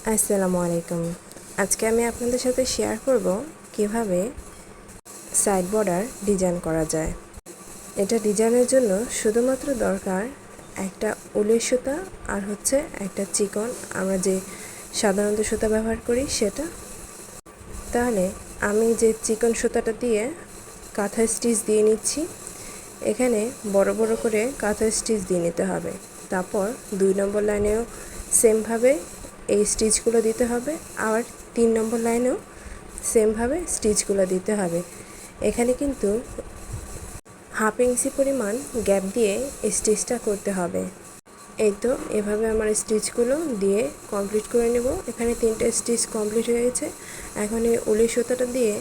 আসসালামু আলাইকুম। আজকে আমি আপনাদের সাথে শেয়ার করব কিভাবে সাইড বর্ডার ডিজাইন করা যায়। এটা ডিজাইনের জন্য শুধুমাত্র দরকার একটা উলের সুতা আর হচ্ছে একটা চিকন, আমরা যে সাধারণত সুতা ব্যবহার করি সেটা। তাহলে আমি যে চিকন সুতাটা দিয়ে কাঁথা স্টিচ দিয়ে নিচ্ছি। এখানে বড় বড় করে কাঁথা স্টিচ দিয়ে নিতে হবে। তারপর 2 নম্বর লাইনেও সেমভাবে এই স্টিচগুলো দিতে হবে, আর 3 নম্বর লাইনেও সেমভাবে স্টিচগুলো দিতে হবে। এখানে কিন্তু 1/2 ইঞ্চি পরিমাণ গ্যাপ দিয়ে স্টিচটা করতে হবে। এই তো এভাবে আমার স্টিচগুলো দিয়ে কমপ্লিট করে নেব। এখানে 3টে স্টিচ কমপ্লিট হয়ে গেছে। এখন এই উলের সুতাটা দিয়ে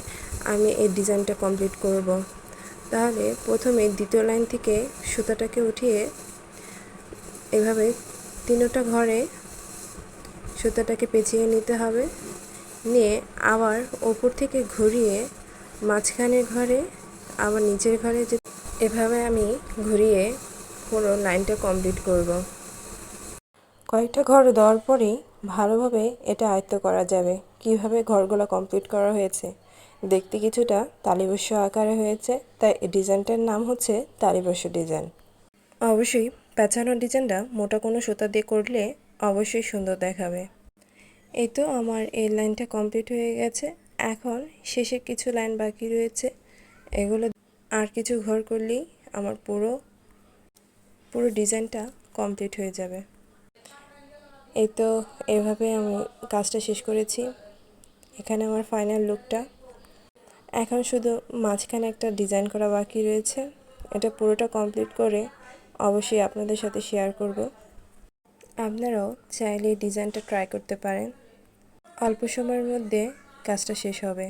আমি এই ডিজাইনটা কমপ্লিট করব। তাহলে প্রথমে দ্বিতীয় লাইন থেকে সুতাটাকে উঠিয়ে এভাবে 3টা ঘরে সুতাটাকে পেঁচিয়ে নিতে হবে। নিয়ে আবার ওপর থেকে ঘুরিয়ে মাঝখানের ঘরে আবার নিচের ঘরে যে এভাবে আমি ঘুরিয়ে পুরো লাইনটা কমপ্লিট করব। কয়েকটা ঘর দেওয়ার পরেই ভালোভাবে এটা আয়ত্ত করা যাবে। কিভাবে ঘরগুলো কমপ্লিট করা হয়েছে, দেখতে কিছুটা তালিবস্য আকারে হয়েছে, তাই এই ডিজাইনটার নাম হচ্ছে তালিবস্য ডিজাইন। অবশ্যই পেঁচানো ডিজাইনটা মোটা কোনো সুতা দিয়ে করলে অবশ্যই সুন্দর দেখাবে। এই তো আমার এই লাইনটা কমপ্লিট হয়ে গেছে। এখন শেষের কিছু লাইন বাকি রয়েছে, এগুলো আর কিছু ঘর করলেই আমার পুরো ডিজাইনটা কমপ্লিট হয়ে যাবে। এই তো এভাবে আমি কাজটা শেষ করেছি। এখানে আমার ফাইনাল লুকটা। এখন শুধু মাঝখানে একটা ডিজাইন করা বাকি রয়েছে। এটা পুরোটা কমপ্লিট করে অবশ্যই আপনাদের সাথে শেয়ার করব। আপনারাও চাইলে ডিজাইনটা ট্রাই করতে পারেন। অল্প সময়ের মধ্যে কাজটা শেষ হবে।